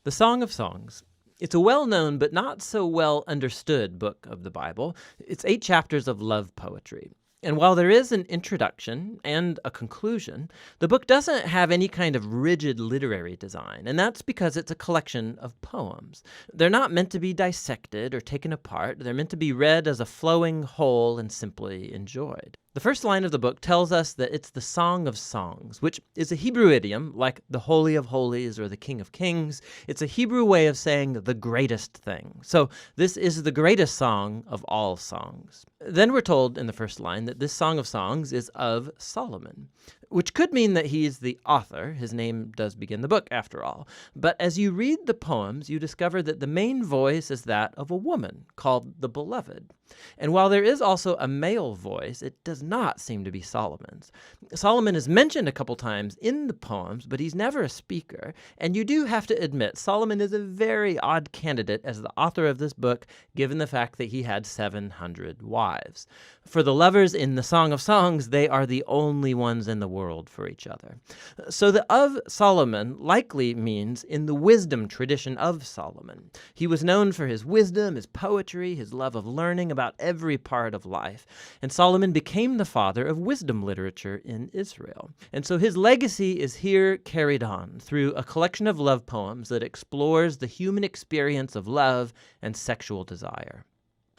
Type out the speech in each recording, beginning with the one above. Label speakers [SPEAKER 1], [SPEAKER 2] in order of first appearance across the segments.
[SPEAKER 1] The Song of Songs. It's a well-known but not so well understood book of the Bible. It's 8 chapters of love poetry. And while there is an introduction and a conclusion, the book doesn't have any kind of rigid literary design, and that's because it's a collection of poems. They're not meant to be dissected or taken apart. They're meant to be read as a flowing whole and simply enjoyed. The first line of the book tells us that it's the Song of Songs, which is a Hebrew idiom like the Holy of Holies or the King of Kings. It's a Hebrew way of saying the greatest thing. So this is the greatest song of all songs. Then we're told in the first line that this Song of Songs is of Solomon, which could mean that he's the author. His name does begin the book, after all. But as you read the poems, you discover that the main voice is that of a woman called the Beloved. And while there is also a male voice, it does not seem to be Solomon's. Solomon is mentioned a couple times in the poems, but he's never a speaker. And you do have to admit, Solomon is a very odd candidate as the author of this book, given the fact that he had 700 wives. For the lovers in the Song of Songs, they are the only ones in the world for each other. So the of Solomon likely means in the wisdom tradition of Solomon. He was known for his wisdom, his poetry, his love of learning about every part of life. And Solomon became the father of wisdom literature in Israel. And so his legacy is here carried on through a collection of love poems that explores the human experience of love and sexual desire.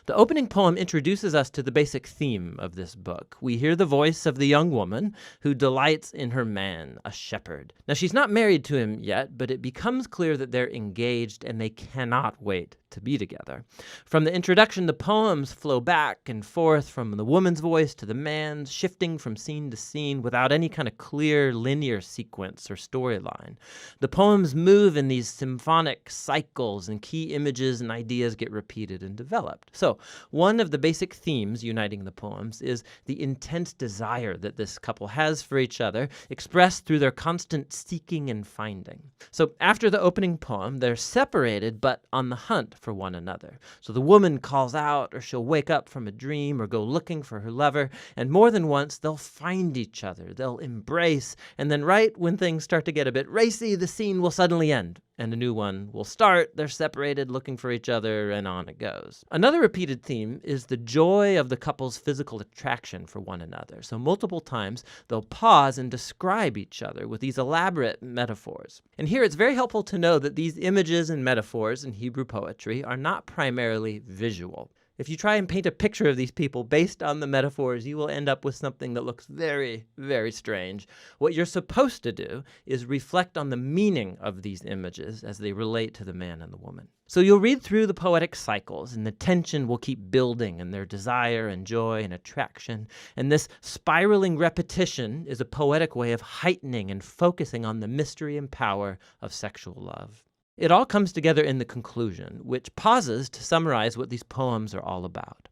[SPEAKER 1] The opening poem introduces us to the basic theme of this book. We hear the voice of the young woman who delights in her man, a shepherd. Now, she's not married to him yet, but it becomes clear that they're engaged and they cannot wait to be together. From the introduction, the poems flow back and forth from the woman's voice to the man's, shifting from scene to scene without any kind of clear linear sequence or storyline. The poems move in these symphonic cycles, and key images and ideas get repeated and developed. So, one of the basic themes uniting the poems is the intense desire that this couple has for each other, expressed through their constant seeking and finding. So, after the opening poem, they're separated but on the hunt for one another. So the woman calls out, or she'll wake up from a dream or go looking for her lover, and more than once they'll find each other, they'll embrace, and then right when things start to get a bit racy, the scene will suddenly end, and a new one will start. They're separated, looking for each other, and on it goes. Another repeated theme is the joy of the couple's physical attraction for one another. So multiple times they'll pause and describe each other with these elaborate metaphors. And here it's very helpful to know that these images and metaphors in Hebrew poetry are not primarily visual. If you try and paint a picture of these people based on the metaphors, you will end up with something that looks very, very strange. What you're supposed to do is reflect on the meaning of these images as they relate to the man and the woman. So you'll read through the poetic cycles, and the tension will keep building in their desire and joy and attraction. And this spiraling repetition is a poetic way of heightening and focusing on the mystery and power of sexual love. It all comes together in the conclusion, which pauses to summarize what these poems are all about.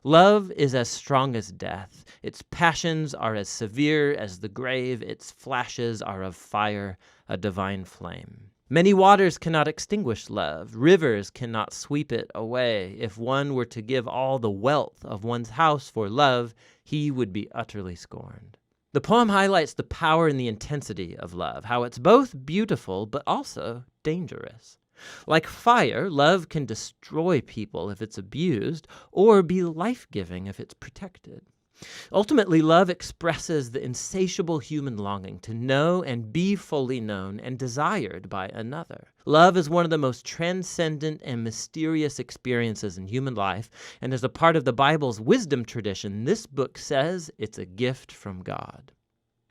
[SPEAKER 1] Love is as strong as death. Its passions are as severe as the grave. Its flashes are of fire, a divine flame. Many waters cannot extinguish love. Rivers cannot sweep it away. If one were to give all the wealth of one's house for love, he would be utterly scorned. The poem highlights the power and the intensity of love, how it's both beautiful but also dangerous. Like fire, love can destroy people if it's abused, or be life-giving if it's protected. Ultimately, love expresses the insatiable human longing to know and be fully known and desired by another. Love is one of the most transcendent and mysterious experiences in human life, and as a part of the Bible's wisdom tradition, this book says it's a gift from God.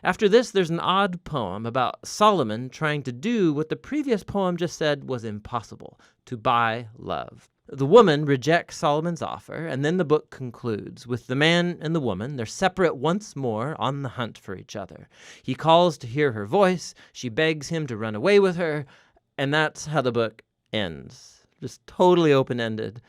[SPEAKER 1] After this, there's an odd poem about Solomon trying to do what the previous poem just said was impossible, to buy love. The woman rejects Solomon's offer, and then the book concludes with the man and the woman. They're separate once more on the hunt for each other. He calls to hear her voice. She begs him to run away with her, and that's how the book ends. Just totally open-ended.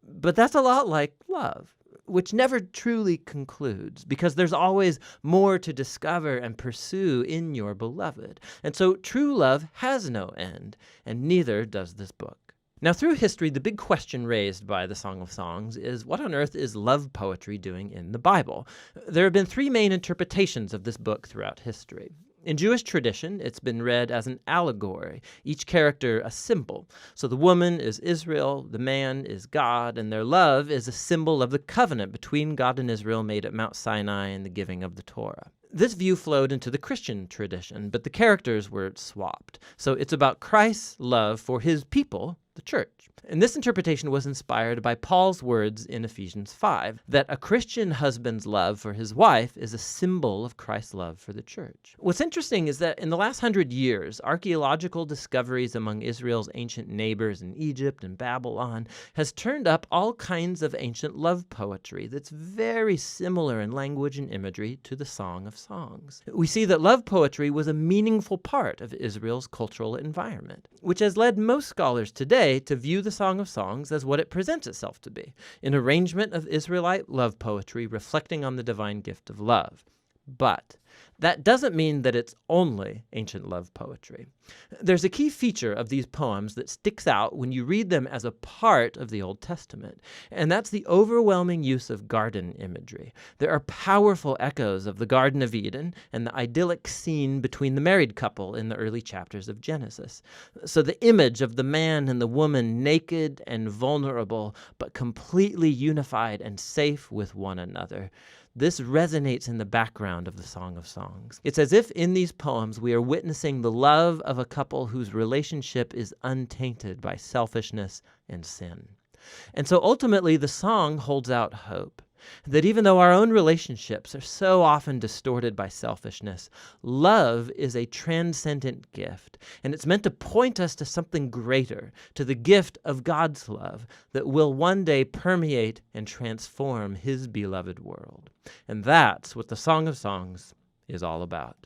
[SPEAKER 1] But that's a lot like love, which never truly concludes, because there's always more to discover and pursue in your beloved. And so true love has no end, and neither does this book. Now, through history, the big question raised by the Song of Songs is, what on earth is love poetry doing in the Bible? There have been 3 main interpretations of this book throughout history. In Jewish tradition, it's been read as an allegory, each character a symbol. So the woman is Israel, the man is God, and their love is a symbol of the covenant between God and Israel made at Mount Sinai and the giving of the Torah. This view flowed into the Christian tradition, but the characters were swapped. So it's about Christ's love for his people, the church. And this interpretation was inspired by Paul's words in Ephesians 5, that a Christian husband's love for his wife is a symbol of Christ's love for the church. What's interesting is that in the last 100 years, archaeological discoveries among Israel's ancient neighbors in Egypt and Babylon has turned up all kinds of ancient love poetry that's very similar in language and imagery to the Song of Songs. We see that love poetry was a meaningful part of Israel's cultural environment, which has led most scholars today to view the Song of Songs as what it presents itself to be, an arrangement of Israelite love poetry reflecting on the divine gift of love. But that doesn't mean that it's only ancient love poetry. There's a key feature of these poems that sticks out when you read them as a part of the Old Testament, and that's the overwhelming use of garden imagery. There are powerful echoes of the Garden of Eden and the idyllic scene between the married couple in the early chapters of Genesis. So the image of the man and the woman naked and vulnerable, but completely unified and safe with one another. This resonates in the background of the Song of Songs. It's as if in these poems we are witnessing the love of a couple whose relationship is untainted by selfishness and sin. And so ultimately the song holds out hope that even though our own relationships are so often distorted by selfishness, love is a transcendent gift, and it's meant to point us to something greater, to the gift of God's love that will one day permeate and transform his beloved world. And that's what the Song of Songs is all about.